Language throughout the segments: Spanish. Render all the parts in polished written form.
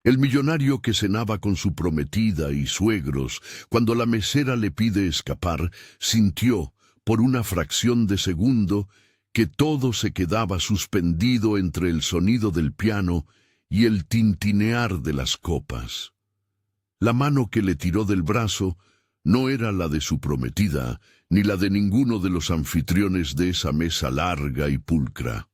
El millonario que cenaba con su prometida y suegros, cuando la mesera le pide escapar, sintió, por una fracción de segundo, que todo se quedaba suspendido entre el sonido del piano y el tintinear de las copas. La mano que le tiró del brazo no era la de su prometida, ni la de ninguno de los anfitriones de esa mesa larga y pulcra.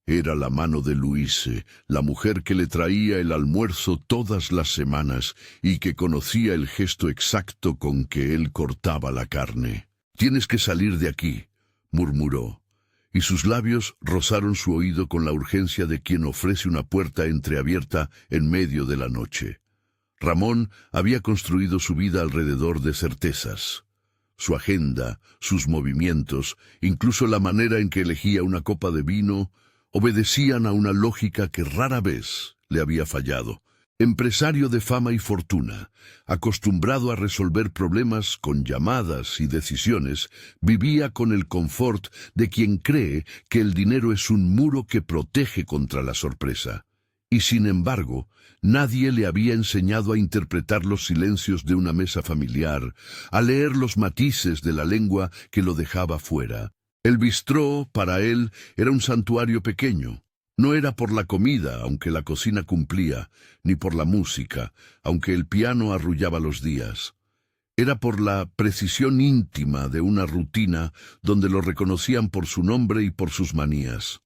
Era la mano de Luise, la mujer que le traía el almuerzo todas las semanas y que conocía el gesto exacto con que él cortaba la carne. «Tienes que salir de aquí», murmuró, y sus labios rozaron su oído con la urgencia de quien ofrece una puerta entreabierta en medio de la noche. Ramón había construido su vida alrededor de certezas. Su agenda, sus movimientos, incluso la manera en que elegía una copa de vino, obedecían a una lógica que rara vez le había fallado. Empresario de fama y fortuna, acostumbrado a resolver problemas con llamadas y decisiones, vivía con el confort de quien cree que el dinero es un muro que protege contra la sorpresa. Y sin embargo, nadie le había enseñado a interpretar los silencios de una mesa familiar, a leer los matices de la lengua que lo dejaba fuera. El bistró, para él, era un santuario pequeño. No era por la comida, aunque la cocina cumplía, ni por la música, aunque el piano arrullaba los días. Era por la precisión íntima de una rutina donde lo reconocían por su nombre y por sus manías.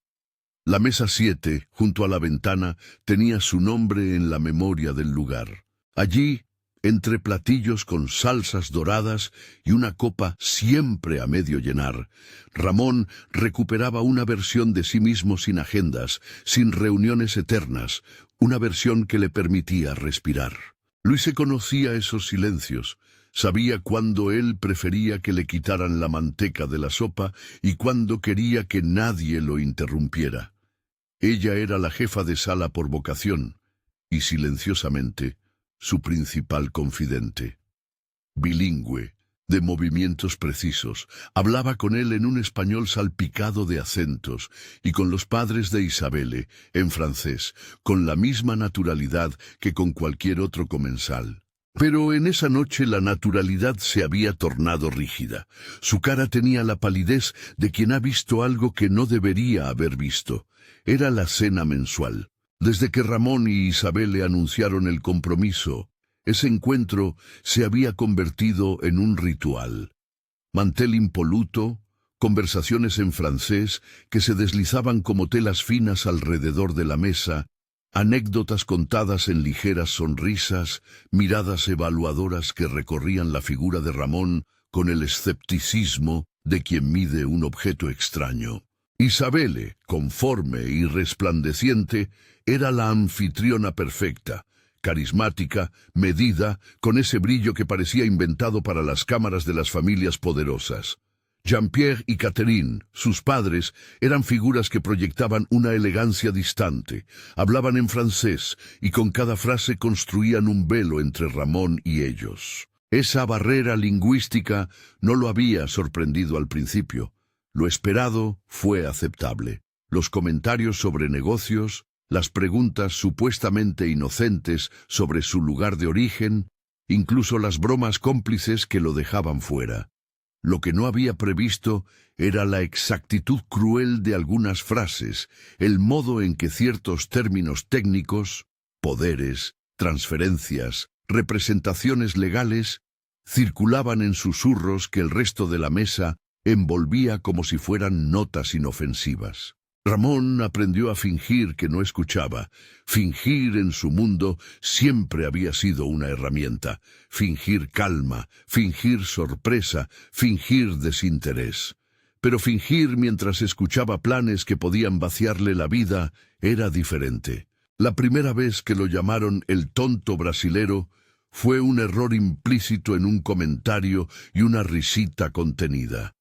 La mesa 7, junto a la ventana, tenía su nombre en la memoria del lugar. Allí, entre platillos con salsas doradas y una copa siempre a medio llenar, Ramón recuperaba una versión de sí mismo sin agendas, sin reuniones eternas, una versión que le permitía respirar. Luise conocía esos silencios, sabía cuándo él prefería que le quitaran la manteca de la sopa y cuándo quería que nadie lo interrumpiera. Ella era la jefa de sala por vocación, y silenciosamente, su principal confidente. Bilingüe, de movimientos precisos, hablaba con él en un español salpicado de acentos, y con los padres de Isabelle, en francés, con la misma naturalidad que con cualquier otro comensal. Pero en esa noche la naturalidad se había tornado rígida. Su cara tenía la palidez de quien ha visto algo que no debería haber visto. Era la cena mensual. Desde que Ramón y Isabelle anunciaron el compromiso, ese encuentro se había convertido en un ritual. Mantel impoluto, conversaciones en francés que se deslizaban como telas finas alrededor de la mesa, anécdotas contadas en ligeras sonrisas, miradas evaluadoras que recorrían la figura de Ramón con el escepticismo de quien mide un objeto extraño. Isabelle, conforme y resplandeciente, era la anfitriona perfecta, carismática, medida, con ese brillo que parecía inventado para las cámaras de las familias poderosas. Jean-Pierre y Catherine, sus padres, eran figuras que proyectaban una elegancia distante, hablaban en francés y con cada frase construían un velo entre Ramón y ellos. Esa barrera lingüística no lo había sorprendido al principio. Lo esperado fue aceptable. Los comentarios sobre negocios, las preguntas supuestamente inocentes sobre su lugar de origen, incluso las bromas cómplices que lo dejaban fuera. Lo que no había previsto era la exactitud cruel de algunas frases, el modo en que ciertos términos técnicos, poderes, transferencias, representaciones legales, circulaban en susurros que el resto de la mesa envolvía como si fueran notas inofensivas. Ramón aprendió a fingir que no escuchaba. Fingir en su mundo siempre había sido una herramienta. Fingir calma, fingir sorpresa, fingir desinterés. Pero fingir mientras escuchaba planes que podían vaciarle la vida era diferente. La primera vez que lo llamaron el tonto brasilero fue un error implícito en un comentario y una risita contenida.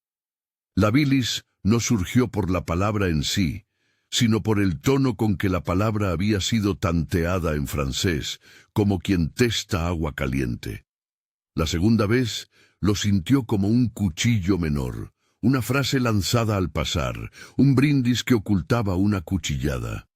La bilis no surgió por la palabra en sí, sino por el tono con que la palabra había sido tanteada en francés, como quien testa agua caliente. La segunda vez lo sintió como un cuchillo menor, una frase lanzada al pasar, un brindis que ocultaba una cuchillada.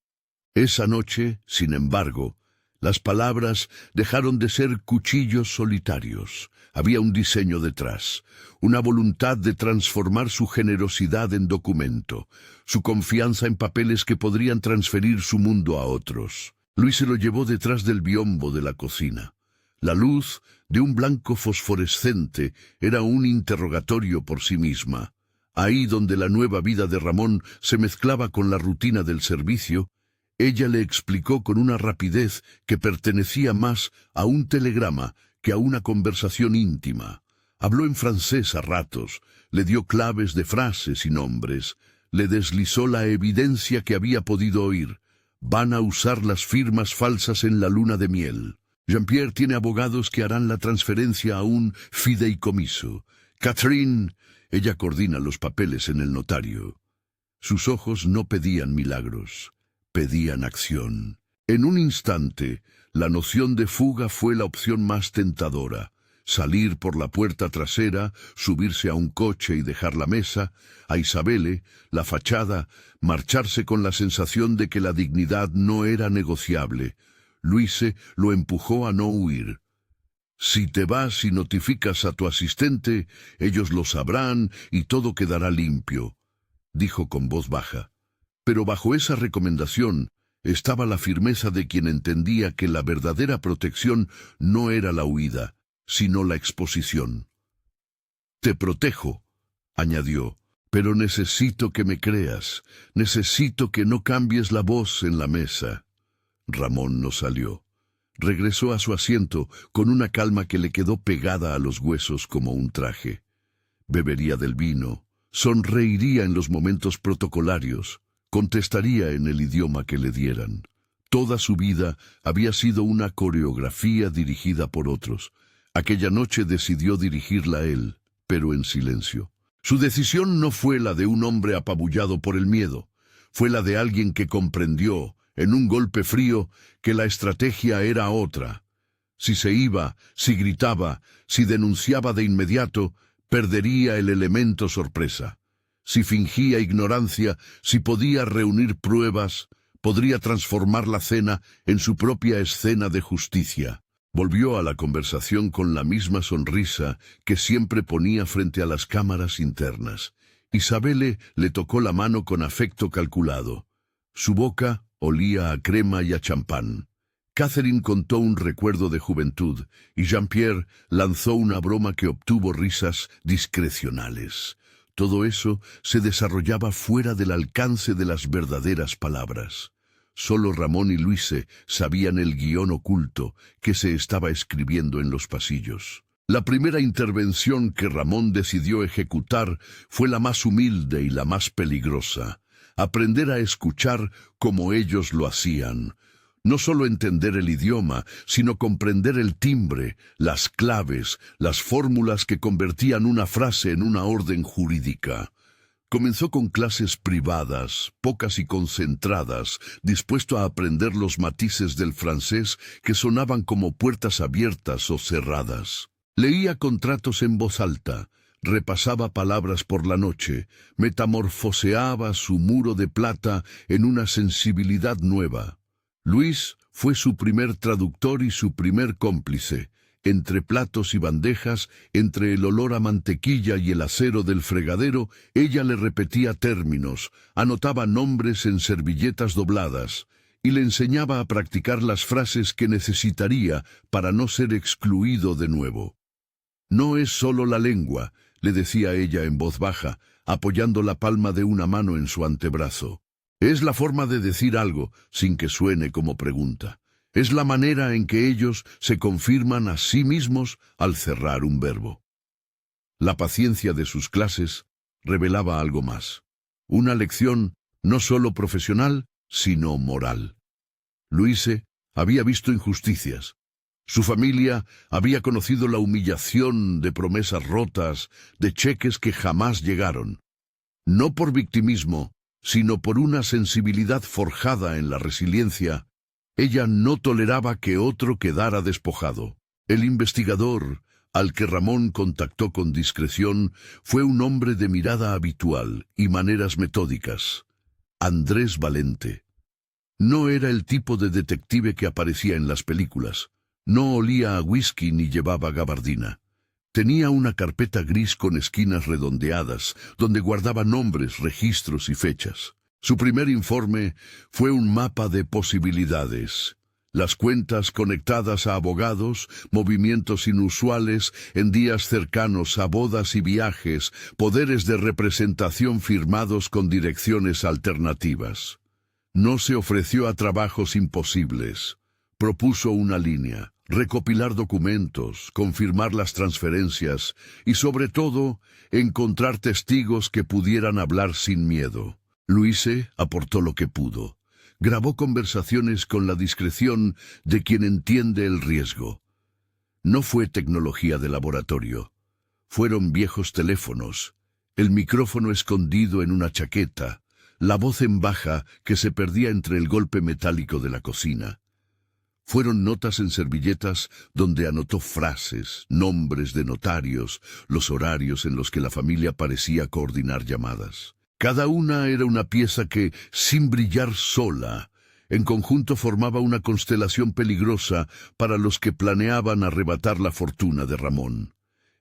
Esa noche, sin embargo, Las palabras dejaron de ser cuchillos solitarios. Había un diseño detrás, una voluntad de transformar su generosidad en documento, su confianza en papeles que podrían transferir su mundo a otros. Luis se lo llevó detrás del biombo de la cocina. La luz, de un blanco fosforescente, era un interrogatorio por sí misma. Ahí donde la nueva vida de Ramón se mezclaba con la rutina del servicio, ella le explicó con una rapidez que pertenecía más a un telegrama que a una conversación íntima. Habló en francés a ratos, le dio claves de frases y nombres, le deslizó la evidencia que había podido oír. Van a usar las firmas falsas en la luna de miel. Jean-Pierre tiene abogados que harán la transferencia a un fideicomiso. Catherine, ella coordina los papeles en el notario. Sus ojos no pedían milagros, pedían acción. En un instante, la noción de fuga fue la opción más tentadora. Salir por la puerta trasera, subirse a un coche y dejar la mesa, a Isabelle, la fachada, marcharse con la sensación de que la dignidad no era negociable. Luise lo empujó a no huir. Si te vas y notificas a tu asistente, ellos lo sabrán y todo quedará limpio, dijo con voz baja. Pero bajo esa recomendación estaba la firmeza de quien entendía que la verdadera protección no era la huida, sino la exposición. Te protejo, añadió, pero necesito que me creas, necesito que no cambies la voz en la mesa. Ramón no salió. Regresó a su asiento con una calma que le quedó pegada a los huesos como un traje. Bebería del vino, sonreiría en los momentos protocolarios, contestaría en el idioma que le dieran. Toda su vida había sido una coreografía dirigida por otros. Aquella noche decidió dirigirla él, pero en silencio. Su decisión no fue la de un hombre apabullado por el miedo, fue la de alguien que comprendió, en un golpe frío, que la estrategia era otra. Si se iba, si gritaba, si denunciaba de inmediato, perdería el elemento sorpresa. Si fingía ignorancia, si podía reunir pruebas, podría transformar la cena en su propia escena de justicia. Volvió a la conversación con la misma sonrisa que siempre ponía frente a las cámaras internas. Isabelle le tocó la mano con afecto calculado. Su boca olía a crema y a champán. Catherine contó un recuerdo de juventud y Jean-Pierre lanzó una broma que obtuvo risas discrecionales. Todo eso se desarrollaba fuera del alcance de las verdaderas palabras. Solo Ramón y Luise sabían el guión oculto que se estaba escribiendo en los pasillos. La primera intervención que Ramón decidió ejecutar fue la más humilde y la más peligrosa. Aprender a escuchar como ellos lo hacían. No solo entender el idioma, sino comprender el timbre, las claves, las fórmulas que convertían una frase en una orden jurídica. Comenzó con clases privadas, pocas y concentradas, dispuesto a aprender los matices del francés que sonaban como puertas abiertas o cerradas. Leía contratos en voz alta, repasaba palabras por la noche, metamorfoseaba su muro de plata en una sensibilidad nueva. Luis fue su primer traductor y su primer cómplice. Entre platos y bandejas, entre el olor a mantequilla y el acero del fregadero, ella le repetía términos, anotaba nombres en servilletas dobladas, y le enseñaba a practicar las frases que necesitaría para no ser excluido de nuevo. No es solo la lengua, le decía ella en voz baja, apoyando la palma de una mano en su antebrazo. Es la forma de decir algo sin que suene como pregunta. Es la manera en que ellos se confirman a sí mismos al cerrar un verbo. La paciencia de sus clases revelaba algo más. Una lección no solo profesional, sino moral. Luise había visto injusticias. Su familia había conocido la humillación de promesas rotas, de cheques que jamás llegaron. No por victimismo, sino por una sensibilidad forjada en la resiliencia, ella no toleraba que otro quedara despojado. El investigador, al que Ramón contactó con discreción, fue un hombre de mirada habitual y maneras metódicas. Andrés Valente. No era el tipo de detective que aparecía en las películas. No olía a whisky ni llevaba gabardina. Tenía una carpeta gris con esquinas redondeadas, donde guardaba nombres, registros y fechas. Su primer informe fue un mapa de posibilidades. Las cuentas conectadas a abogados, movimientos inusuales en días cercanos a bodas y viajes, poderes de representación firmados con direcciones alternativas. No se ofreció a trabajos imposibles. Propuso una línea: recopilar documentos, confirmar las transferencias y, sobre todo, encontrar testigos que pudieran hablar sin miedo. Louise aportó lo que pudo. Grabó conversaciones con la discreción de quien entiende el riesgo. No fue tecnología de laboratorio. Fueron viejos teléfonos, el micrófono escondido en una chaqueta, la voz en baja que se perdía entre el golpe metálico de la cocina. Fueron notas en servilletas donde anotó frases, nombres de notarios, los horarios en los que la familia parecía coordinar llamadas. Cada una era una pieza que, sin brillar sola, en conjunto formaba una constelación peligrosa para los que planeaban arrebatar la fortuna de Ramón.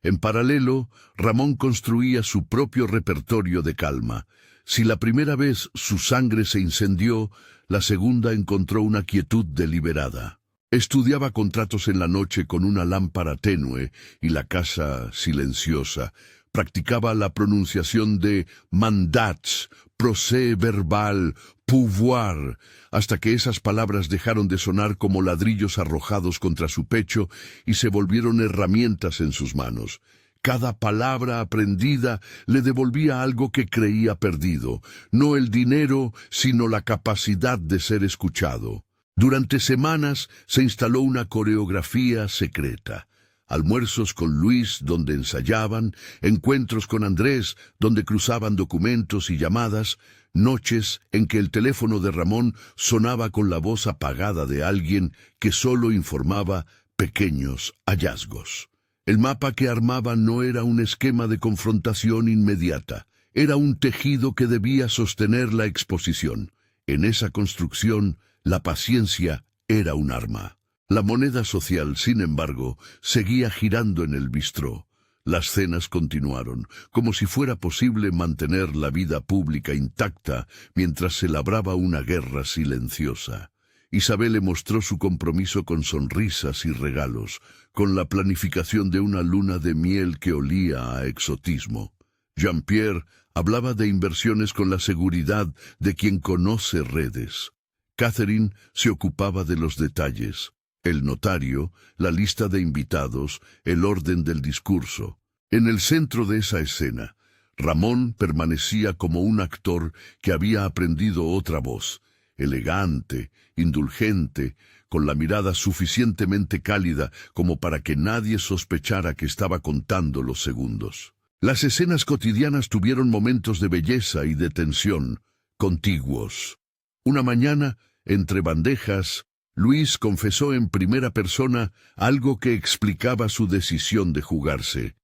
En paralelo, Ramón construía su propio repertorio de calma. Si la primera vez su sangre se incendió, la segunda encontró una quietud deliberada. Estudiaba contratos en la noche con una lámpara tenue y la casa silenciosa. Practicaba la pronunciación de mandats, procès verbal, pouvoir, hasta que esas palabras dejaron de sonar como ladrillos arrojados contra su pecho y se volvieron herramientas en sus manos. Cada palabra aprendida le devolvía algo que creía perdido, no el dinero, sino la capacidad de ser escuchado. Durante semanas se instaló una coreografía secreta. Almuerzos con Luis donde ensayaban, encuentros con Andrés donde cruzaban documentos y llamadas, noches en que el teléfono de Ramón sonaba con la voz apagada de alguien que solo informaba pequeños hallazgos. El mapa que armaba no era un esquema de confrontación inmediata, era un tejido que debía sostener la exposición. En esa construcción, la paciencia era un arma. La moneda social, sin embargo, seguía girando en el bistró. Las cenas continuaron, como si fuera posible mantener la vida pública intacta mientras se labraba una guerra silenciosa. Isabel le mostró su compromiso con sonrisas y regalos, con la planificación de una luna de miel que olía a exotismo. Jean-Pierre hablaba de inversiones con la seguridad de quien conoce redes. Catherine se ocupaba de los detalles. El notario, la lista de invitados, el orden del discurso. En el centro de esa escena, Ramón permanecía como un actor que había aprendido otra voz, elegante, indulgente, con la mirada suficientemente cálida como para que nadie sospechara que estaba contando los segundos. Las escenas cotidianas tuvieron momentos de belleza y de tensión, contiguos. Una mañana, entre bandejas, Luis confesó en primera persona algo que explicaba su decisión de jugarse.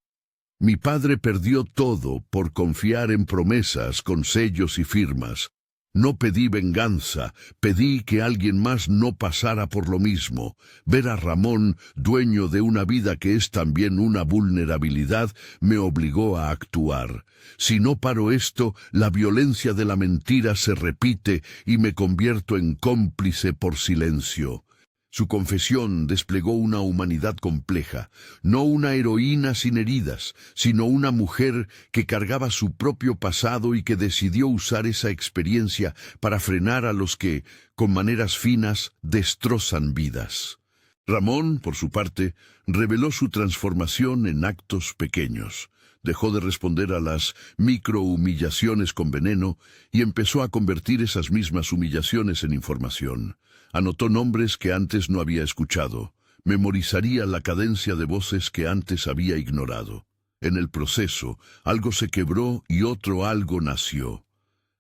Mi padre perdió todo por confiar en promesas con sellos y firmas. No pedí venganza, pedí que alguien más no pasara por lo mismo. Ver a Ramón, dueño de una vida que es también una vulnerabilidad, me obligó a actuar. Si no paro esto, la violencia de la mentira se repite y me convierto en cómplice por silencio. Su confesión desplegó una humanidad compleja, no una heroína sin heridas, sino una mujer que cargaba su propio pasado y que decidió usar esa experiencia para frenar a los que, con maneras finas, destrozan vidas. Ramón, por su parte, reveló su transformación en actos pequeños. Dejó de responder a las microhumillaciones con veneno y empezó a convertir esas mismas humillaciones en información. Anotó nombres que antes no había escuchado. Memorizaría la cadencia de voces que antes había ignorado. En el proceso, algo se quebró y otro algo nació.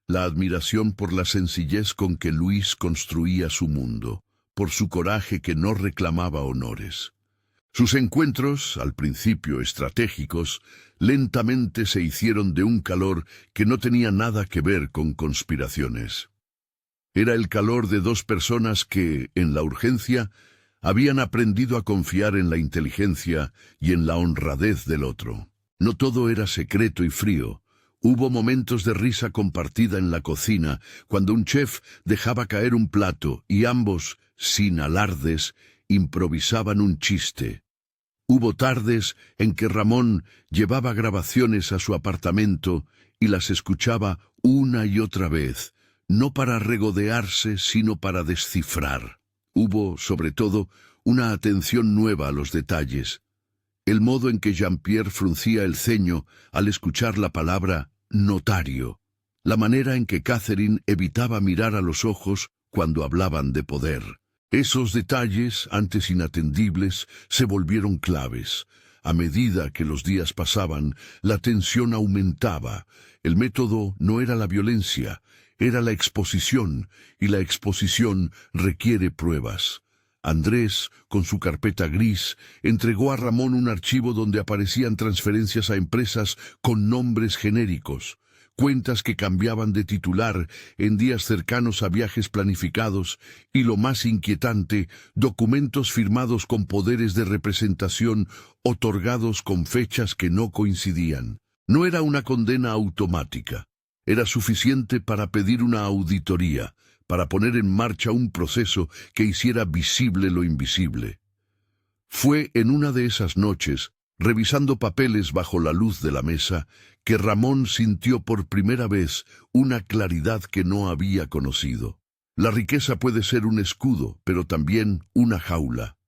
La admiración por la sencillez con que Luis construía su mundo, por su coraje que no reclamaba honores. Sus encuentros, al principio estratégicos, lentamente se hicieron de un calor que no tenía nada que ver con conspiraciones. Era el calor de dos personas que, en la urgencia, habían aprendido a confiar en la inteligencia y en la honradez del otro. No todo era secreto y frío. Hubo momentos de risa compartida en la cocina, cuando un chef dejaba caer un plato y ambos, sin alardes, improvisaban un chiste. Hubo tardes en que Ramón llevaba grabaciones a su apartamento y las escuchaba una y otra vez, no para regodearse, sino para descifrar. Hubo, sobre todo, una atención nueva a los detalles. El modo en que Jean-Pierre fruncía el ceño al escuchar la palabra notario. La manera en que Catherine evitaba mirar a los ojos cuando hablaban de poder. Esos detalles, antes inatendibles, se volvieron claves. A medida que los días pasaban, la tensión aumentaba. El método no era la violencia, era la exposición, y la exposición requiere pruebas. Andrés, con su carpeta gris, entregó a Ramón un archivo donde aparecían transferencias a empresas con nombres genéricos, cuentas que cambiaban de titular en días cercanos a viajes planificados y, lo más inquietante, documentos firmados con poderes de representación otorgados con fechas que no coincidían. No era una condena automática. Era suficiente para pedir una auditoría, para poner en marcha un proceso que hiciera visible lo invisible. Fue en una de esas noches, revisando papeles bajo la luz de la mesa, que Ramón sintió por primera vez una claridad que no había conocido. La riqueza puede ser un escudo, pero también una jaula.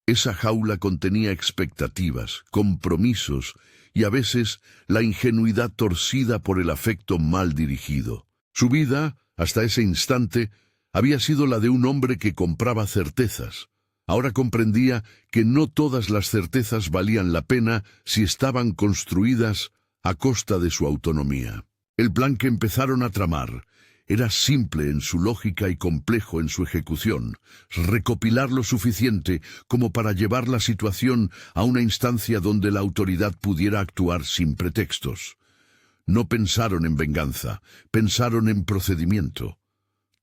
Esa jaula contenía expectativas, compromisos y a veces la ingenuidad torcida por el afecto mal dirigido. Su vida, hasta ese instante, había sido la de un hombre que compraba certezas. Ahora comprendía que no todas las certezas valían la pena si estaban construidas a costa de su autonomía. El plan que empezaron a tramar era simple en su lógica y complejo en su ejecución: recopilar lo suficiente como para llevar la situación a una instancia donde la autoridad pudiera actuar sin pretextos. No pensaron en venganza, pensaron en procedimiento.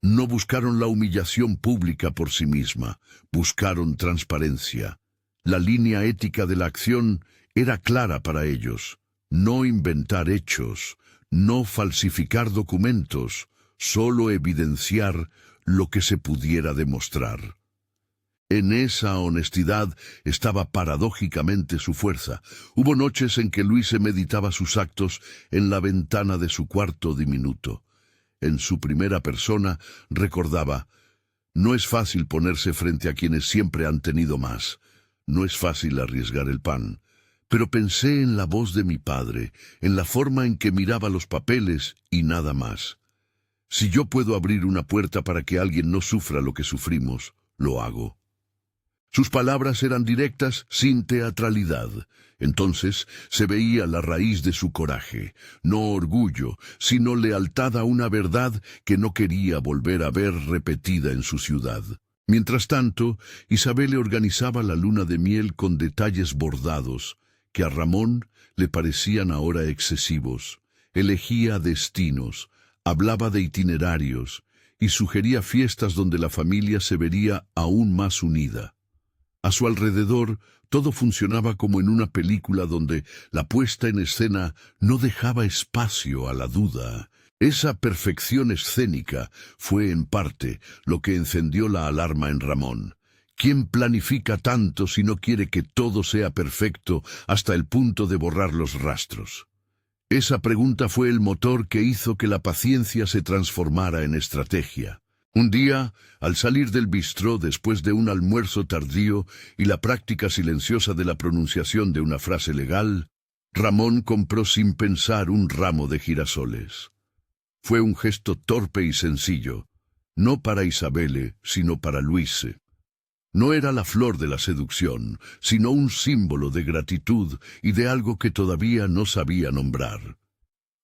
No buscaron la humillación pública por sí misma, buscaron transparencia. La línea ética de la acción era clara para ellos: no inventar hechos, no falsificar documentos, solo evidenciar lo que se pudiera demostrar. En esa honestidad estaba paradójicamente su fuerza. Hubo noches en que Luis meditaba sus actos en la ventana de su cuarto diminuto. En su primera persona recordaba: no es fácil ponerse frente a quienes siempre han tenido más. No es fácil arriesgar el pan. Pero pensé en la voz de mi padre, en la forma en que miraba los papeles y nada más. Si yo puedo abrir una puerta para que alguien no sufra lo que sufrimos, lo hago. Sus palabras eran directas, sin teatralidad. Entonces se veía la raíz de su coraje, no orgullo, sino lealtad a una verdad que no quería volver a ver repetida en su ciudad. Mientras tanto, Isabel le organizaba la luna de miel con detalles bordados, que a Ramón le parecían ahora excesivos. Elegía destinos, hablaba de itinerarios y sugería fiestas donde la familia se vería aún más unida. A su alrededor, todo funcionaba como en una película donde la puesta en escena no dejaba espacio a la duda. Esa perfección escénica fue, en parte, lo que encendió la alarma en Ramón. ¿Quién planifica tanto si no quiere que todo sea perfecto hasta el punto de borrar los rastros? Esa pregunta fue el motor que hizo que la paciencia se transformara en estrategia. Un día, al salir del bistró después de un almuerzo tardío y la práctica silenciosa de la pronunciación de una frase legal, Ramón compró sin pensar un ramo de girasoles. Fue un gesto torpe y sencillo, no para Isabelle, sino para Luise. No era la flor de la seducción, sino un símbolo de gratitud y de algo que todavía no sabía nombrar.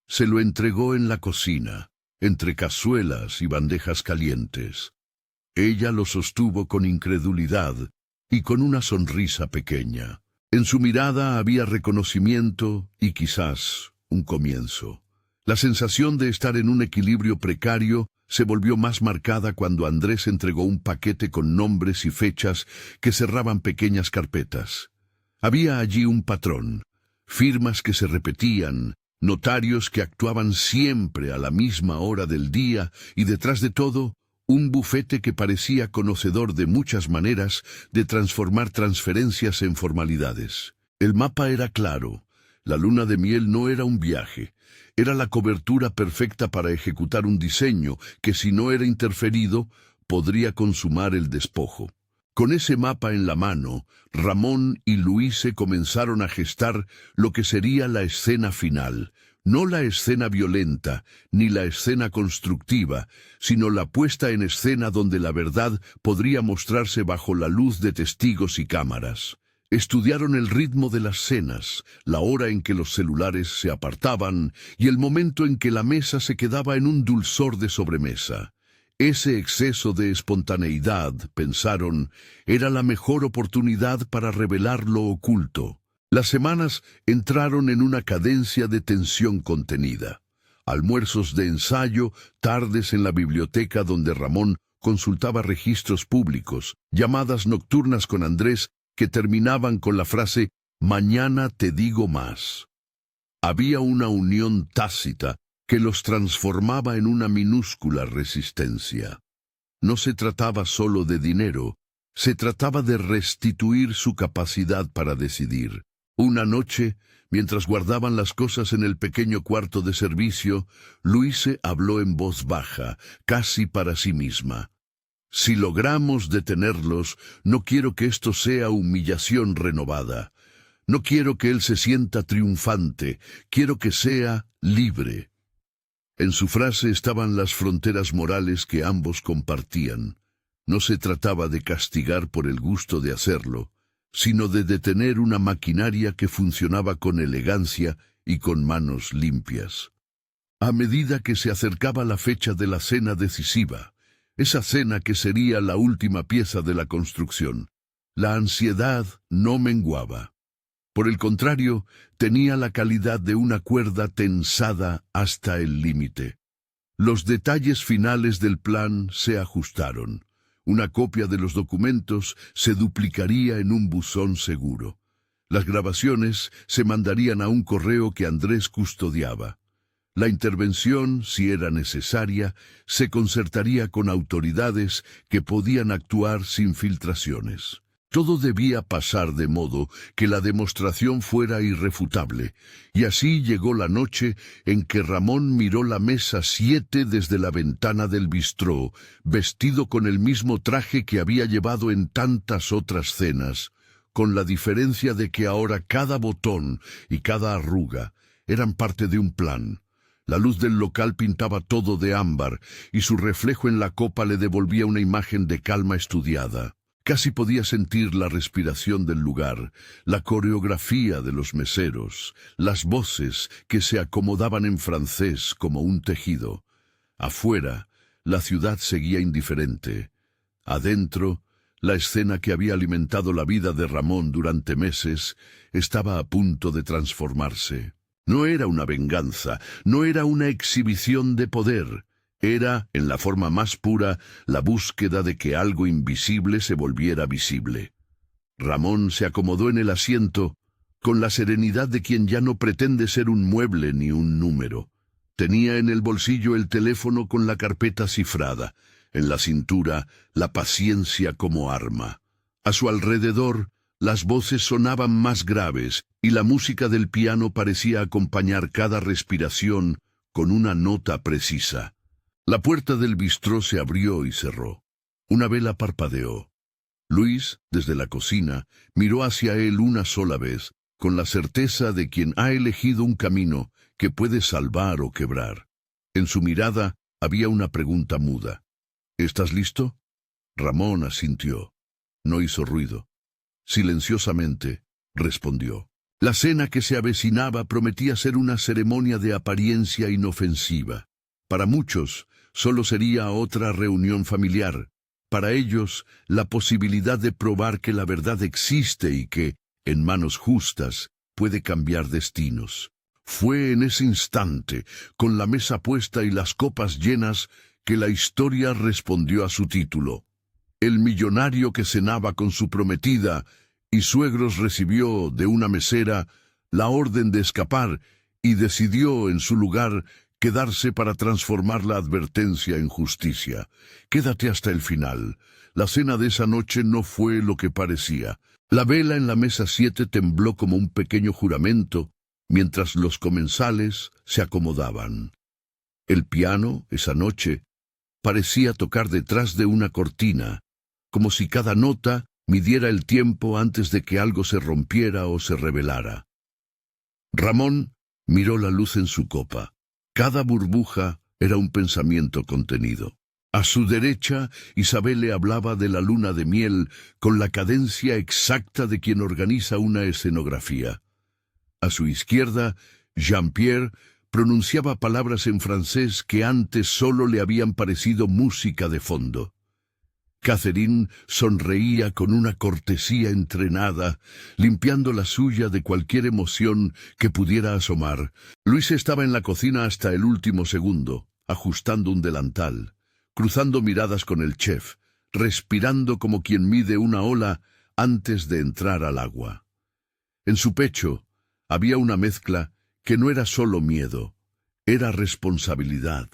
Se lo entregó en la cocina, entre cazuelas y bandejas calientes. Ella lo sostuvo con incredulidad y con una sonrisa pequeña. En su mirada había reconocimiento y quizás un comienzo. La sensación de estar en un equilibrio precario se volvió más marcada cuando Andrés entregó un paquete con nombres y fechas que cerraban pequeñas carpetas. Había allí un patrón, firmas que se repetían, notarios que actuaban siempre a la misma hora del día y detrás de todo, un bufete que parecía conocedor de muchas maneras de transformar transferencias en formalidades. El mapa era claro. La luna de miel no era un viaje. Era la cobertura perfecta para ejecutar un diseño que, si no era interferido, podría consumar el despojo. Con ese mapa en la mano, Ramón y Luise comenzaron a gestar lo que sería la escena final. No la escena violenta, ni la escena constructiva, sino la puesta en escena donde la verdad podría mostrarse bajo la luz de testigos y cámaras. Estudiaron el ritmo de las cenas, la hora en que los celulares se apartaban y el momento en que la mesa se quedaba en un dulzor de sobremesa. Ese exceso de espontaneidad, pensaron, era la mejor oportunidad para revelar lo oculto. Las semanas entraron en una cadencia de tensión contenida. Almuerzos de ensayo, tardes en la biblioteca donde Ramón consultaba registros públicos, llamadas nocturnas con Andrés que terminaban con la frase «Mañana te digo más». Había una unión tácita que los transformaba en una minúscula resistencia. No se trataba solo de dinero, se trataba de restituir su capacidad para decidir. Una noche, mientras guardaban las cosas en el pequeño cuarto de servicio, Luise habló en voz baja, casi para sí misma. Si logramos detenerlos, no quiero que esto sea humillación renovada. No quiero que él se sienta triunfante, quiero que sea libre. En su frase estaban las fronteras morales que ambos compartían. No se trataba de castigar por el gusto de hacerlo, sino de detener una maquinaria que funcionaba con elegancia y con manos limpias. A medida que se acercaba la fecha de la cena decisiva, esa cena que sería la última pieza de la construcción, la ansiedad no menguaba. Por el contrario, tenía la calidad de una cuerda tensada hasta el límite. Los detalles finales del plan se ajustaron. Una copia de los documentos se duplicaría en un buzón seguro. Las grabaciones se mandarían a un correo que Andrés custodiaba. La intervención, si era necesaria, se concertaría con autoridades que podían actuar sin filtraciones. Todo debía pasar de modo que la demostración fuera irrefutable, y así llegó la noche en que Ramón miró la mesa 7 desde la ventana del bistró, vestido con el mismo traje que había llevado en tantas otras cenas, con la diferencia de que ahora cada botón y cada arruga eran parte de un plan. La luz del local pintaba todo de ámbar, y su reflejo en la copa le devolvía una imagen de calma estudiada. Casi podía sentir la respiración del lugar, la coreografía de los meseros, las voces que se acomodaban en francés como un tejido. Afuera, la ciudad seguía indiferente. Adentro, la escena que había alimentado la vida de Ramón durante meses estaba a punto de transformarse. No era una venganza, no era una exhibición de poder. Era, en la forma más pura, la búsqueda de que algo invisible se volviera visible. Ramón se acomodó en el asiento con la serenidad de quien ya no pretende ser un mueble ni un número. Tenía en el bolsillo el teléfono con la carpeta cifrada, en la cintura la paciencia como arma. A su alrededor, las voces sonaban más graves y la música del piano parecía acompañar cada respiración con una nota precisa. La puerta del bistró se abrió y cerró. Una vela parpadeó. Luis, desde la cocina, miró hacia él una sola vez, con la certeza de quien ha elegido un camino que puede salvar o quebrar. En su mirada había una pregunta muda. ¿Estás listo? Ramón asintió. No hizo ruido. Silenciosamente, respondió. La cena que se avecinaba prometía ser una ceremonia de apariencia inofensiva. Para muchos, solo sería otra reunión familiar. Para ellos, la posibilidad de probar que la verdad existe y que, en manos justas, puede cambiar destinos. Fue en ese instante, con la mesa puesta y las copas llenas, que la historia respondió a su título. El millonario que cenaba con su prometida y suegros recibió de una mesera la orden de escapar y decidió en su lugar quedarse para transformar la advertencia en justicia. Quédate hasta el final. La cena de esa noche no fue lo que parecía. La vela en la mesa 7 tembló como un pequeño juramento, mientras los comensales se acomodaban. El piano, esa noche, parecía tocar detrás de una cortina, como si cada nota midiera el tiempo antes de que algo se rompiera o se revelara. Ramón miró la luz en su copa. Cada burbuja era un pensamiento contenido. A su derecha, Isabel le hablaba de la luna de miel con la cadencia exacta de quien organiza una escenografía. A su izquierda, Jean-Pierre pronunciaba palabras en francés que antes solo le habían parecido música de fondo. Catherine sonreía con una cortesía entrenada, limpiando la suya de cualquier emoción que pudiera asomar. Luis estaba en la cocina hasta el último segundo, ajustando un delantal, cruzando miradas con el chef, respirando como quien mide una ola antes de entrar al agua. En su pecho había una mezcla que no era solo miedo, era responsabilidad,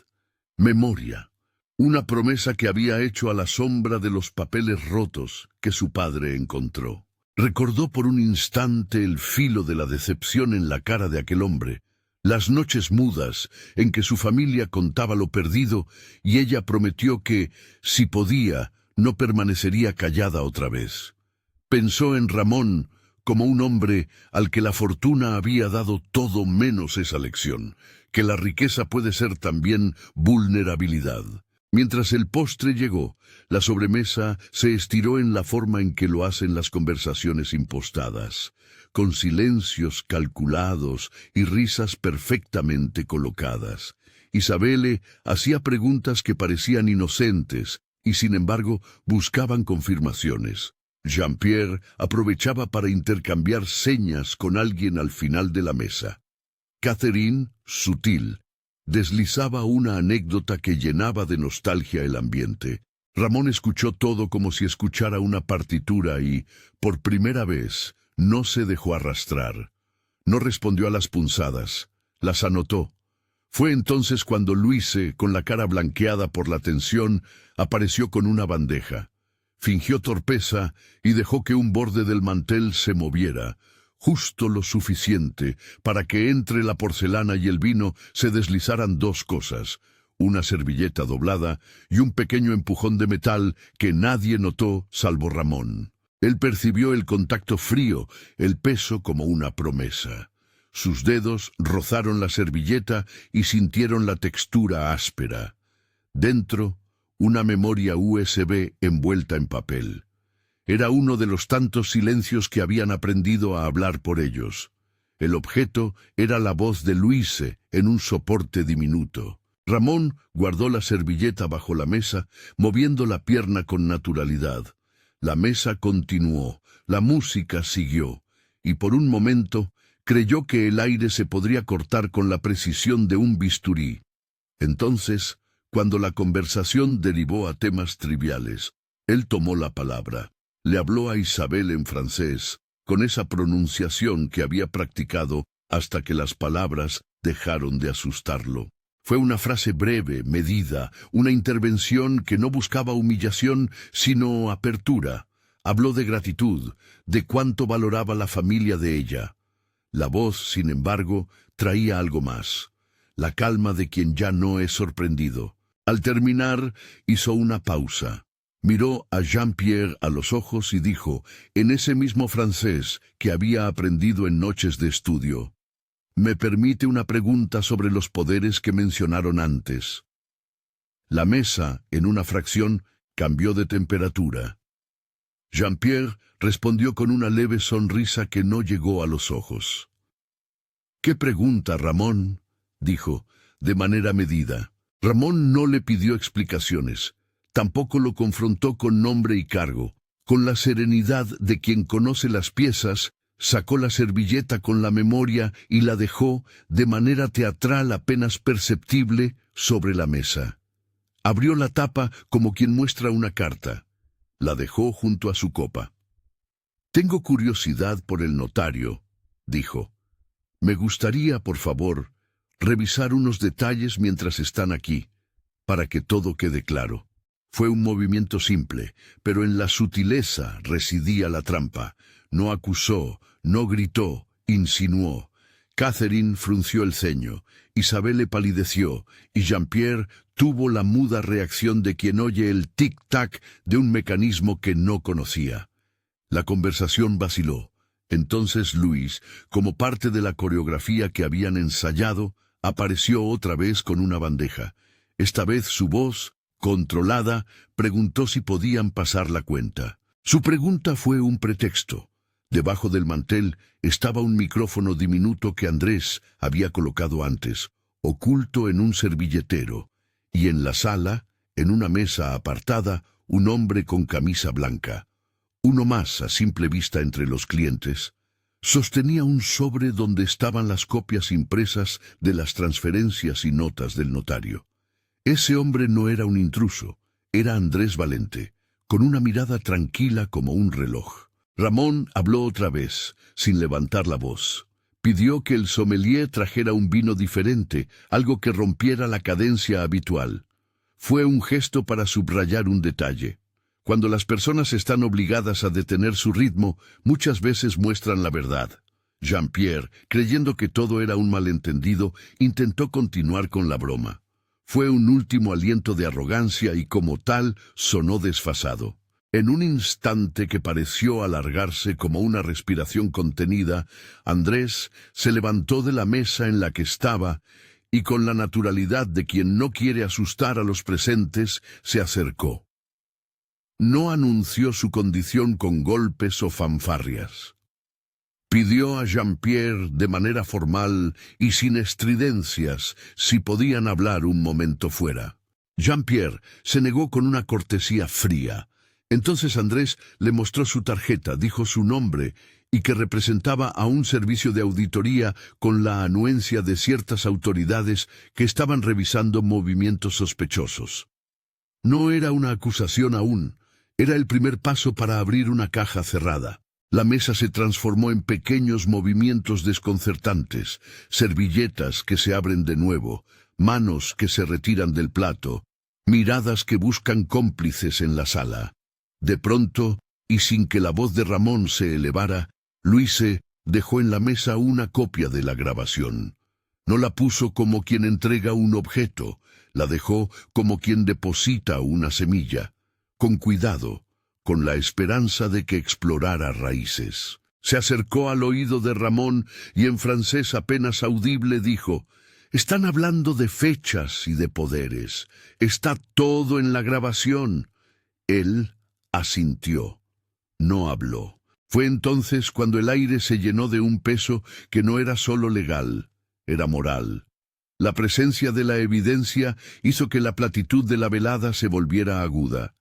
memoria. Una promesa que había hecho a la sombra de los papeles rotos que su padre encontró. Recordó por un instante el filo de la decepción en la cara de aquel hombre, las noches mudas en que su familia contaba lo perdido y ella prometió que, si podía, no permanecería callada otra vez. Pensó en Ramón como un hombre al que la fortuna había dado todo menos esa lección, que la riqueza puede ser también vulnerabilidad. Mientras el postre llegó, la sobremesa se estiró en la forma en que lo hacen las conversaciones impostadas, con silencios calculados y risas perfectamente colocadas. Isabelle hacía preguntas que parecían inocentes y sin embargo buscaban confirmaciones. Jean-Pierre aprovechaba para intercambiar señas con alguien al final de la mesa. Catherine, sutil, deslizaba una anécdota que llenaba de nostalgia el ambiente. Ramón escuchó todo como si escuchara una partitura y, por primera vez, no se dejó arrastrar. No respondió a las punzadas, las anotó. Fue entonces cuando Luise, con la cara blanqueada por la tensión, apareció con una bandeja. Fingió torpeza y dejó que un borde del mantel se moviera, justo lo suficiente para que entre la porcelana y el vino se deslizaran dos cosas, una servilleta doblada y un pequeño empujón de metal que nadie notó salvo Ramón. Él percibió el contacto frío, el peso como una promesa. Sus dedos rozaron la servilleta y sintieron la textura áspera. Dentro, una memoria USB envuelta en papel. Era uno de los tantos silencios que habían aprendido a hablar por ellos. El objeto era la voz de Luise en un soporte diminuto. Ramón guardó la servilleta bajo la mesa, moviendo la pierna con naturalidad. La mesa continuó, la música siguió, y por un momento creyó que el aire se podría cortar con la precisión de un bisturí. Entonces, cuando la conversación derivó a temas triviales, él tomó la palabra. Le habló a Isabel en francés, con esa pronunciación que había practicado hasta que las palabras dejaron de asustarlo. Fue una frase breve, medida, una intervención que no buscaba humillación, sino apertura. Habló de gratitud, de cuánto valoraba la familia de ella. La voz, sin embargo, traía algo más, la calma de quien ya no es sorprendido. Al terminar, hizo una pausa. Miró a Jean-Pierre a los ojos y dijo, en ese mismo francés que había aprendido en noches de estudio, «¿Me permite una pregunta sobre los poderes que mencionaron antes?» La mesa, en una fracción, cambió de temperatura. Jean-Pierre respondió con una leve sonrisa que no llegó a los ojos. «¿Qué pregunta, Ramón?» dijo, de manera medida. Ramón no le pidió explicaciones. Tampoco lo confrontó con nombre y cargo, con la serenidad de quien conoce las piezas Sacó la servilleta con la memoria y la dejó, de manera teatral apenas perceptible, sobre la mesa. Abrió la tapa como quien muestra una carta. La dejó junto a su copa. «Tengo curiosidad por el notario», dijo. «Me gustaría, por favor, revisar unos detalles mientras están aquí, para que todo quede claro». Fue un movimiento simple, pero en la sutileza residía la trampa. No acusó, no gritó, insinuó. Catherine frunció el ceño, Isabelle palideció, y Jean-Pierre tuvo la muda reacción de quien oye el tic-tac de un mecanismo que no conocía. La conversación vaciló. Entonces Luis, como parte de la coreografía que habían ensayado, apareció otra vez con una bandeja. Esta vez su voz, controlada, preguntó si podían pasar la cuenta. Su pregunta fue un pretexto. Debajo del mantel estaba un micrófono diminuto que Andrés había colocado antes, oculto en un servilletero, y en la sala, en una mesa apartada, un hombre con camisa blanca. Uno más a simple vista entre los clientes. Sostenía un sobre donde estaban las copias impresas de las transferencias y notas del notario. Ese hombre no era un intruso, era Andrés Valente, con una mirada tranquila como un reloj. Ramón habló otra vez, sin levantar la voz. Pidió que el sommelier trajera un vino diferente, algo que rompiera la cadencia habitual. Fue un gesto para subrayar un detalle. Cuando las personas están obligadas a detener su ritmo, muchas veces muestran la verdad. Jean-Pierre, creyendo que todo era un malentendido, intentó continuar con la broma. Fue un último aliento de arrogancia y como tal sonó desfasado. En un instante que pareció alargarse como una respiración contenida, Andrés se levantó de la mesa en la que estaba y con la naturalidad de quien no quiere asustar a los presentes, se acercó. No anunció su condición con golpes o fanfarrias. Pidió a Jean-Pierre de manera formal y sin estridencias si podían hablar un momento fuera. Jean-Pierre se negó con una cortesía fría. Entonces Andrés le mostró su tarjeta, dijo su nombre y que representaba a un servicio de auditoría con la anuencia de ciertas autoridades que estaban revisando movimientos sospechosos. No era una acusación aún, era el primer paso para abrir una caja cerrada. La mesa se transformó en pequeños movimientos desconcertantes, servilletas que se abren de nuevo, manos que se retiran del plato, miradas que buscan cómplices en la sala. De pronto, y sin que la voz de Ramón se elevara, Luise dejó en la mesa una copia de la grabación. No la puso como quien entrega un objeto, la dejó como quien deposita una semilla, con cuidado, con la esperanza de que explorara raíces. Se acercó al oído de Ramón y en francés apenas audible dijo: «Están hablando de fechas y de poderes. Está todo en la grabación». Él asintió. No habló. Fue entonces cuando el aire se llenó de un peso que no era solo legal, era moral. La presencia de la evidencia hizo que la platitud de la velada se volviera aguda.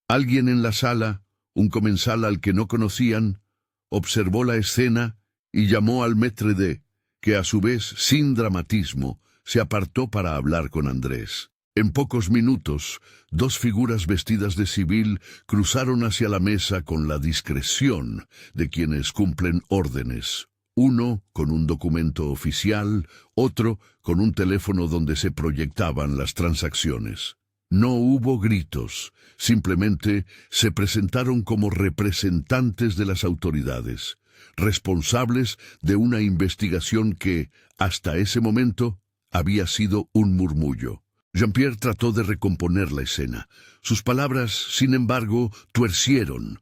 Alguien en la sala, un comensal al que no conocían, observó la escena y llamó al maître d', que a su vez, sin dramatismo, se apartó para hablar con Andrés. En pocos minutos, dos figuras vestidas de civil cruzaron hacia la mesa con la discreción de quienes cumplen órdenes. Uno con un documento oficial, otro con un teléfono donde se proyectaban las transacciones. No hubo gritos, simplemente se presentaron como representantes de las autoridades, responsables de una investigación que, hasta ese momento, había sido un murmullo. Jean-Pierre trató de recomponer la escena. Sus palabras, sin embargo, tuercieron.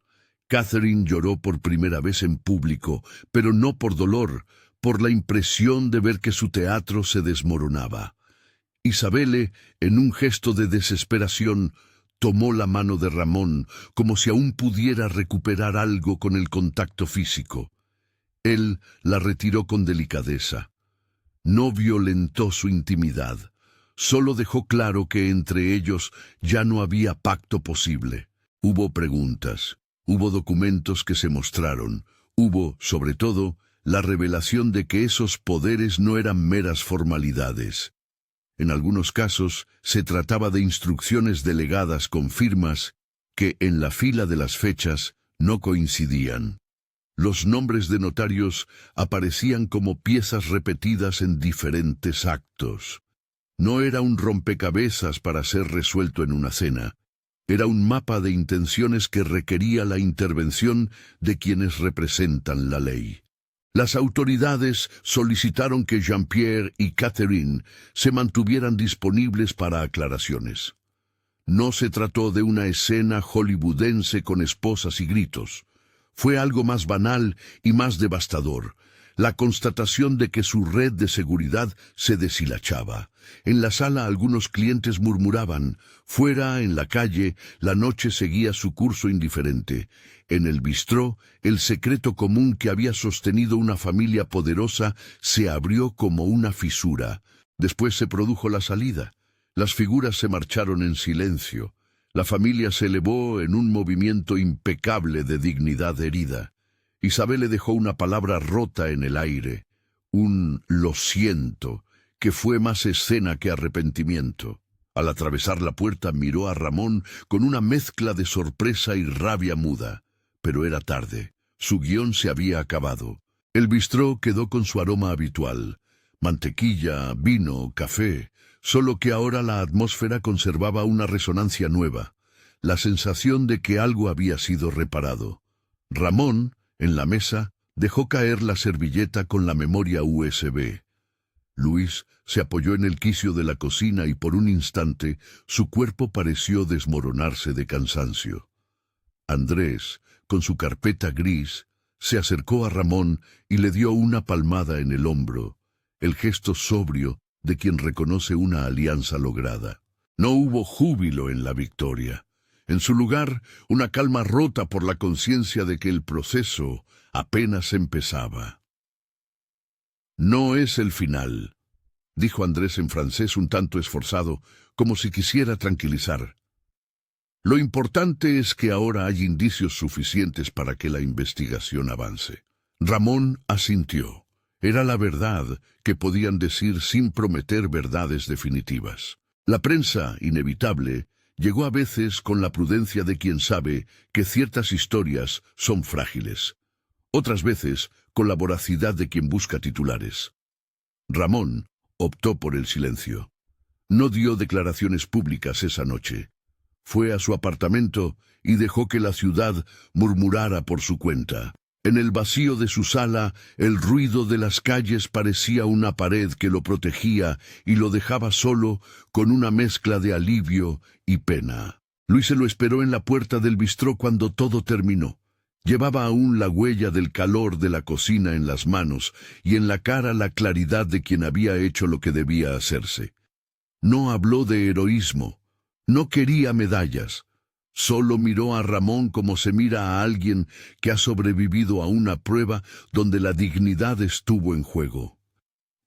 Catherine lloró por primera vez en público, pero no por dolor, por la impresión de ver que su teatro se desmoronaba. Isabelle, en un gesto de desesperación, tomó la mano de Ramón, como si aún pudiera recuperar algo con el contacto físico. Él la retiró con delicadeza. No violentó su intimidad. Solo dejó claro que entre ellos ya no había pacto posible. Hubo preguntas, hubo documentos que se mostraron, Hubo, sobre todo, la revelación de que esos poderes no eran meras formalidades. En algunos casos se trataba de instrucciones delegadas con firmas que, en la fila de las fechas, no coincidían. Los nombres de notarios aparecían como piezas repetidas en diferentes actos. No era un rompecabezas para ser resuelto en una cena. Era un mapa de intenciones que requería la intervención de quienes representan la ley. Las autoridades solicitaron que Jean-Pierre y Catherine se mantuvieran disponibles para aclaraciones. No se trató de una escena hollywoodense con esposas y gritos. Fue algo más banal y más devastador, la constatación de que su red de seguridad se deshilachaba. En la sala algunos clientes murmuraban, fuera, en la calle, la noche seguía su curso indiferente. En el bistró, el secreto común que había sostenido una familia poderosa se abrió como una fisura. Después se produjo la salida. Las figuras se marcharon en silencio. La familia se elevó en un movimiento impecable de dignidad herida. Isabel le dejó una palabra rota en el aire, un «lo siento», que fue más escena que arrepentimiento. Al atravesar la puerta miró a Ramón con una mezcla de sorpresa y rabia muda. Pero era tarde. Su guión se había acabado. El bistró quedó con su aroma habitual. Mantequilla, vino, café. Solo que ahora la atmósfera conservaba una resonancia nueva. La sensación de que algo había sido reparado. Ramón, en la mesa, dejó caer la servilleta con la memoria USB. Luis se apoyó en el quicio de la cocina y por un instante su cuerpo pareció desmoronarse de cansancio. Andrés, con su carpeta gris, se acercó a Ramón y le dio una palmada en el hombro, el gesto sobrio de quien reconoce una alianza lograda. No hubo júbilo en la victoria. En su lugar, una calma rota por la conciencia de que el proceso apenas empezaba. «No es el final», dijo Andrés en francés un tanto esforzado, como si quisiera tranquilizar. «Lo importante es que ahora hay indicios suficientes para que la investigación avance». Ramón asintió. Era la verdad que podían decir sin prometer verdades definitivas. La prensa, inevitable, llegó a veces con la prudencia de quien sabe que ciertas historias son frágiles. Otras veces con la voracidad de quien busca titulares. Ramón optó por el silencio. No dio declaraciones públicas esa noche. Fue a su apartamento y dejó que la ciudad murmurara por su cuenta. En el vacío de su sala, el ruido de las calles parecía una pared que lo protegía y lo dejaba solo con una mezcla de alivio y pena. Luis se lo esperó en la puerta del bistró cuando todo terminó. Llevaba aún la huella del calor de la cocina en las manos y en la cara la claridad de quien había hecho lo que debía hacerse. No habló de heroísmo, no quería medallas. Solo miró a Ramón como se mira a alguien que ha sobrevivido a una prueba donde la dignidad estuvo en juego.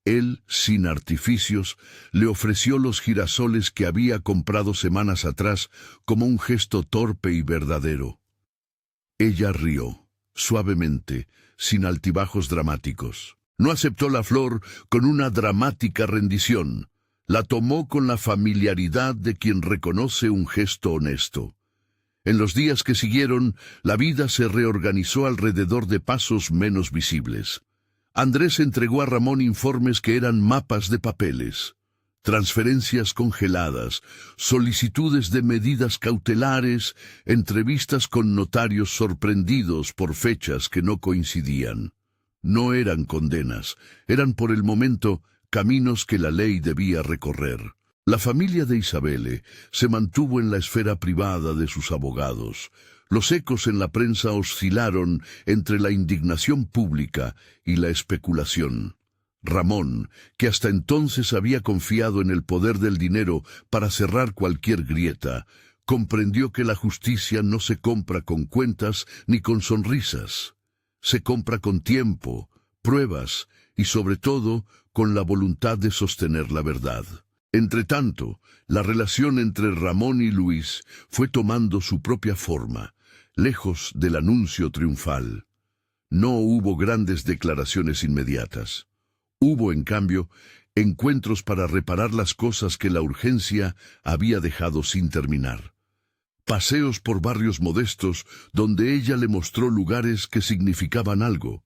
Él, sin artificios, le ofreció los girasoles que había comprado semanas atrás como un gesto torpe y verdadero. Ella rió, suavemente, sin altibajos dramáticos. No aceptó la flor con una dramática rendición. La tomó con la familiaridad de quien reconoce un gesto honesto. En los días que siguieron, la vida se reorganizó alrededor de pasos menos visibles. Andrés entregó a Ramón informes que eran mapas de papeles, transferencias congeladas, solicitudes de medidas cautelares, entrevistas con notarios sorprendidos por fechas que no coincidían. No eran condenas, eran por el momento caminos que la ley debía recorrer. La familia de Isabelle se mantuvo en la esfera privada de sus abogados. Los ecos en la prensa oscilaron entre la indignación pública y la especulación. Ramón, que hasta entonces había confiado en el poder del dinero para cerrar cualquier grieta, comprendió que la justicia no se compra con cuentas ni con sonrisas. Se compra con tiempo, pruebas y, sobre todo, con la voluntad de sostener la verdad. Entretanto, la relación entre Ramón y Luis fue tomando su propia forma, lejos del anuncio triunfal. No hubo grandes declaraciones inmediatas. Hubo, en cambio, encuentros para reparar las cosas que la urgencia había dejado sin terminar. Paseos por barrios modestos donde ella le mostró lugares que significaban algo.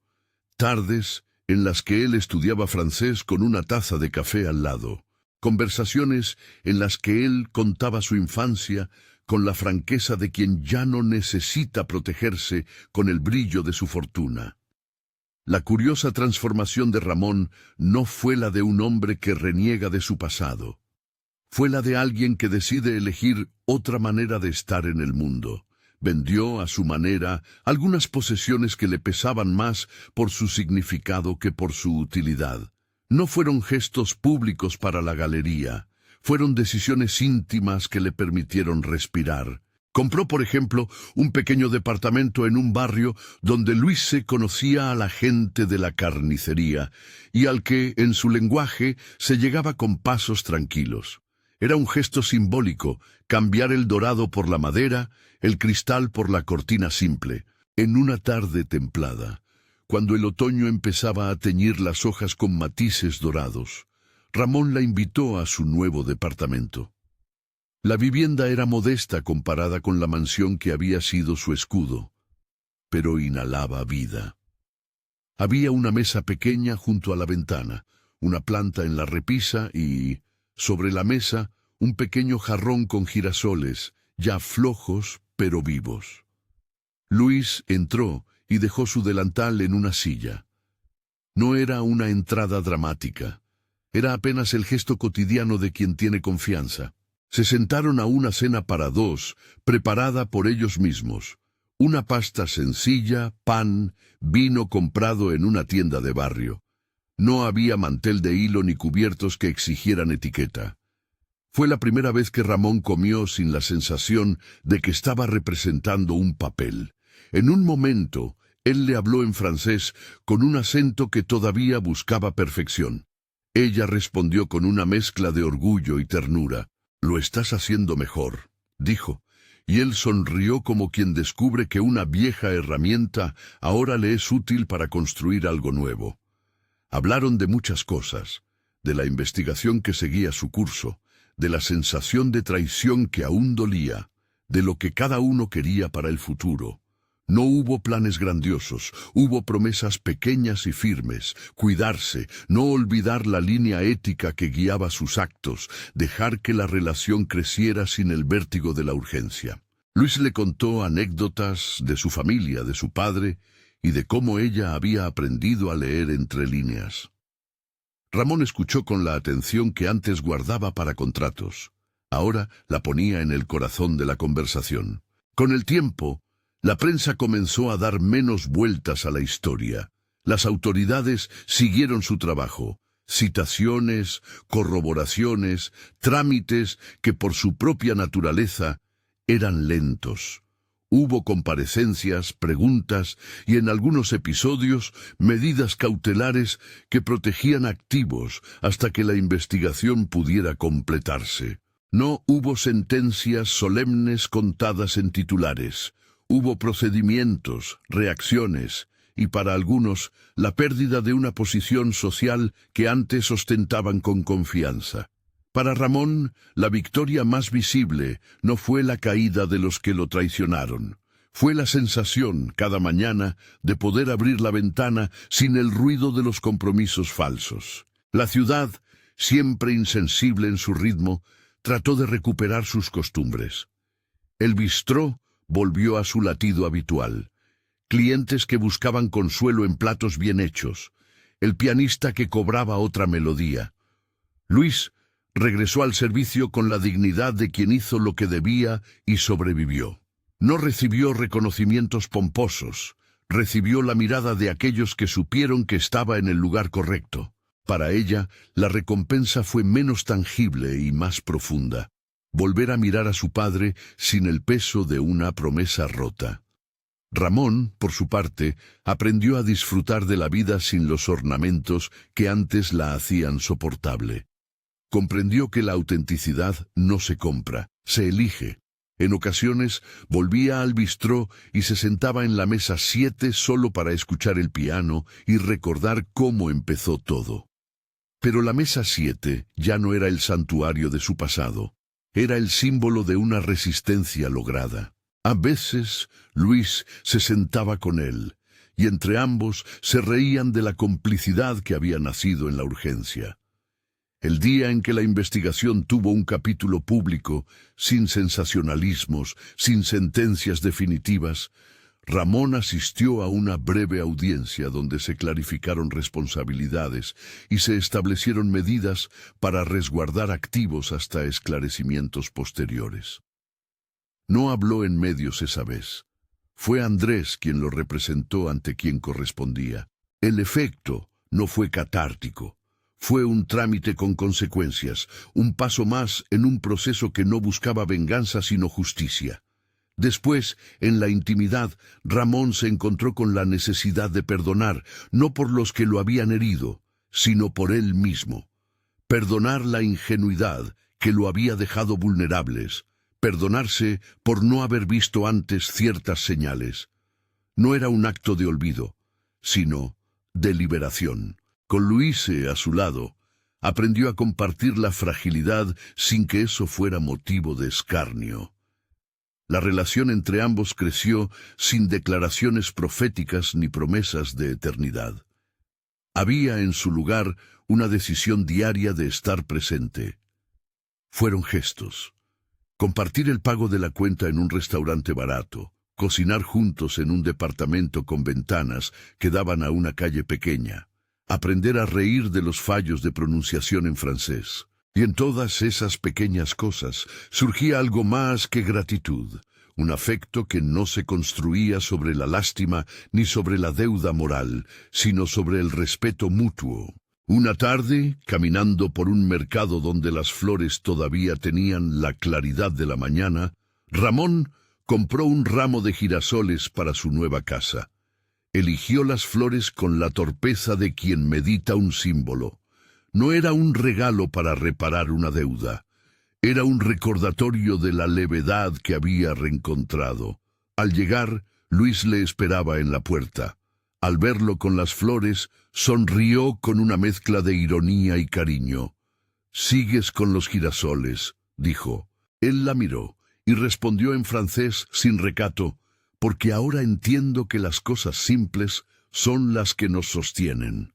Tardes en las que él estudiaba francés con una taza de café al lado. Conversaciones en las que él contaba su infancia con la franqueza de quien ya no necesita protegerse con el brillo de su fortuna. La curiosa transformación de Ramón no fue la de un hombre que reniega de su pasado. Fue la de alguien que decide elegir otra manera de estar en el mundo. Vendió a su manera algunas posesiones que le pesaban más por su significado que por su utilidad. No fueron gestos públicos para la galería, fueron decisiones íntimas que le permitieron respirar. Compró, por ejemplo, un pequeño departamento en un barrio donde Luis se conocía a la gente de la carnicería y al que, en su lenguaje, se llegaba con pasos tranquilos. Era un gesto simbólico, cambiar el dorado por la madera, el cristal por la cortina simple. En una tarde templada, cuando el otoño empezaba a teñir las hojas con matices dorados, Ramón la invitó a su nuevo departamento. La vivienda era modesta comparada con la mansión que había sido su escudo, pero inhalaba vida. Había una mesa pequeña junto a la ventana, una planta en la repisa y, sobre la mesa, un pequeño jarrón con girasoles, ya flojos pero vivos. Luis entró y dejó su delantal en una silla. No era una entrada dramática, era apenas el gesto cotidiano de quien tiene confianza. Se sentaron a una cena para dos, preparada por ellos mismos. Una pasta sencilla, pan, vino comprado en una tienda de barrio. No había mantel de hilo ni cubiertos que exigieran etiqueta. Fue la primera vez que Ramón comió sin la sensación de que estaba representando un papel. En un momento, él le habló en francés con un acento que todavía buscaba perfección. Ella respondió con una mezcla de orgullo y ternura. «Lo estás haciendo mejor», dijo, y él sonrió como quien descubre que una vieja herramienta ahora le es útil para construir algo nuevo. Hablaron de muchas cosas, de la investigación que seguía su curso, de la sensación de traición que aún dolía, de lo que cada uno quería para el futuro. No hubo planes grandiosos, hubo promesas pequeñas y firmes, cuidarse, no olvidar la línea ética que guiaba sus actos, dejar que la relación creciera sin el vértigo de la urgencia. Luis le contó anécdotas de su familia, de su padre, y de cómo ella había aprendido a leer entre líneas. Ramón escuchó con la atención que antes guardaba para contratos. Ahora la ponía en el corazón de la conversación. Con el tiempo, la prensa comenzó a dar menos vueltas a la historia. Las autoridades siguieron su trabajo. Citaciones, corroboraciones, trámites que por su propia naturaleza eran lentos. Hubo comparecencias, preguntas y en algunos episodios medidas cautelares que protegían activos hasta que la investigación pudiera completarse. No hubo sentencias solemnes contadas en titulares. Hubo procedimientos, reacciones, y para algunos, la pérdida de una posición social que antes ostentaban con confianza. Para Ramón, la victoria más visible no fue la caída de los que lo traicionaron. Fue la sensación, cada mañana, de poder abrir la ventana sin el ruido de los compromisos falsos. La ciudad, siempre insensible en su ritmo, trató de recuperar sus costumbres. El bistró volvió a su latido habitual. Clientes que buscaban consuelo en platos bien hechos. El pianista que cobraba otra melodía. Luis regresó al servicio con la dignidad de quien hizo lo que debía y sobrevivió. No recibió reconocimientos pomposos. Recibió la mirada de aquellos que supieron que estaba en el lugar correcto. Para ella, la recompensa fue menos tangible y más profunda. Volver a mirar a su padre sin el peso de una promesa rota. Ramón, por su parte, aprendió a disfrutar de la vida sin los ornamentos que antes la hacían soportable. Comprendió que la autenticidad no se compra, se elige. En ocasiones volvía al bistró y se sentaba en la mesa 7 solo para escuchar el piano y recordar cómo empezó todo. Pero la mesa 7 ya no era el santuario de su pasado, era el símbolo de una resistencia lograda. A veces Luis se sentaba con él, y entre ambos se reían de la complicidad que había nacido en la urgencia. El día en que la investigación tuvo un capítulo público, sin sensacionalismos, sin sentencias definitivas, Ramón asistió a una breve audiencia donde se clarificaron responsabilidades y se establecieron medidas para resguardar activos hasta esclarecimientos posteriores. No habló en medios esa vez. Fue Andrés quien lo representó ante quien correspondía. El efecto no fue catártico. Fue un trámite con consecuencias, un paso más en un proceso que no buscaba venganza sino justicia. Después, en la intimidad, Ramón se encontró con la necesidad de perdonar, no por los que lo habían herido, sino por él mismo. Perdonar la ingenuidad que lo había dejado vulnerables, perdonarse por no haber visto antes ciertas señales. No era un acto de olvido, sino de liberación. Con Luise a su lado, aprendió a compartir la fragilidad sin que eso fuera motivo de escarnio. La relación entre ambos creció sin declaraciones proféticas ni promesas de eternidad. Había en su lugar una decisión diaria de estar presente. Fueron gestos. Compartir el pago de la cuenta en un restaurante barato, cocinar juntos en un departamento con ventanas que daban a una calle pequeña, aprender a reír de los fallos de pronunciación en francés. Y en todas esas pequeñas cosas surgía algo más que gratitud, un afecto que no se construía sobre la lástima ni sobre la deuda moral, sino sobre el respeto mutuo. Una tarde, caminando por un mercado donde las flores todavía tenían la claridad de la mañana, Ramón compró un ramo de girasoles para su nueva casa. Eligió las flores con la torpeza de quien medita un símbolo. No era un regalo para reparar una deuda. Era un recordatorio de la levedad que había reencontrado. Al llegar, Luis le esperaba en la puerta. Al verlo con las flores, sonrió con una mezcla de ironía y cariño. «Sigues con los girasoles», dijo. Él la miró y respondió en francés sin recato, «porque ahora entiendo que las cosas simples son las que nos sostienen».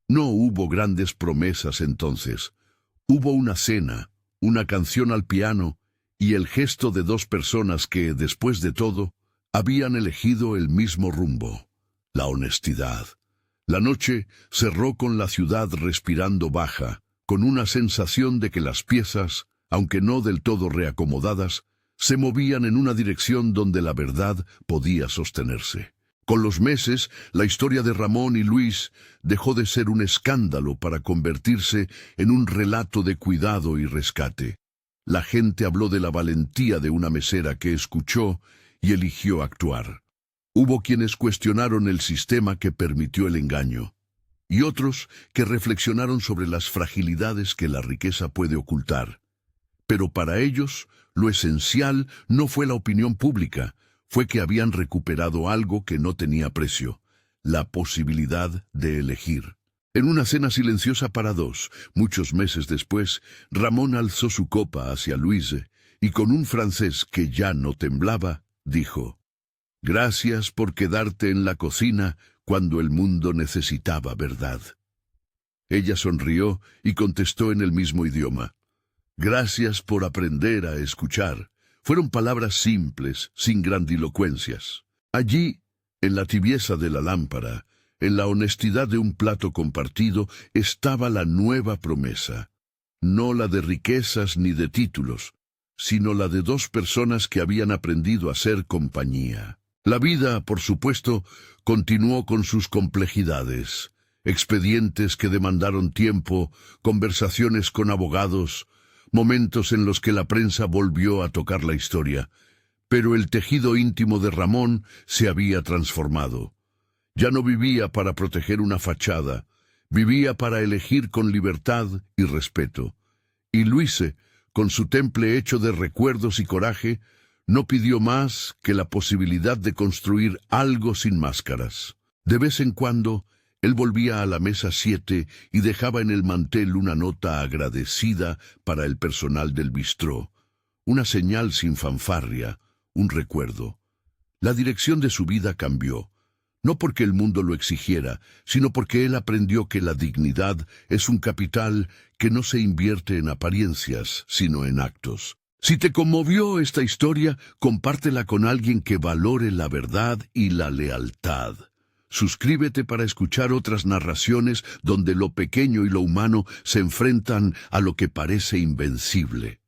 No hubo grandes promesas entonces. Hubo una cena, una canción al piano y el gesto de dos personas que, después de todo, habían elegido el mismo rumbo: la honestidad. La noche cerró con la ciudad respirando baja, con una sensación de que las piezas, aunque no del todo reacomodadas, se movían en una dirección donde la verdad podía sostenerse. Con los meses, la historia de Ramón y Luis dejó de ser un escándalo para convertirse en un relato de cuidado y rescate. La gente habló de la valentía de una mesera que escuchó y eligió actuar. Hubo quienes cuestionaron el sistema que permitió el engaño, y otros que reflexionaron sobre las fragilidades que la riqueza puede ocultar. Pero para ellos, lo esencial no fue la opinión pública, fue que habían recuperado algo que no tenía precio: la posibilidad de elegir. En una cena silenciosa para dos, muchos meses después, Ramón alzó su copa hacia Luise y con un francés que ya no temblaba, dijo: «Gracias por quedarte en la cocina cuando el mundo necesitaba verdad». Ella sonrió y contestó en el mismo idioma: «Gracias por aprender a escuchar». Fueron palabras simples, sin grandilocuencias. Allí, en la tibieza de la lámpara, en la honestidad de un plato compartido, estaba la nueva promesa. No la de riquezas ni de títulos, sino la de dos personas que habían aprendido a ser compañía. La vida, por supuesto, continuó con sus complejidades. Expedientes que demandaron tiempo, conversaciones con abogados, momentos en los que la prensa volvió a tocar la historia, pero el tejido íntimo de Ramón se había transformado. Ya no vivía para proteger una fachada, vivía para elegir con libertad y respeto. Y Luise, con su temple hecho de recuerdos y coraje, No pidió más que la posibilidad de construir algo sin máscaras. De vez en cuando, él volvía a la mesa 7 y dejaba en el mantel una nota agradecida para el personal del bistró, una señal sin fanfarria, un recuerdo. La dirección de su vida cambió, no porque el mundo lo exigiera, sino porque él aprendió que la dignidad es un capital que no se invierte en apariencias, sino en actos. Si te conmovió esta historia, compártela con alguien que valore la verdad y la lealtad. Suscríbete para escuchar otras narraciones donde lo pequeño y lo humano se enfrentan a lo que parece invencible.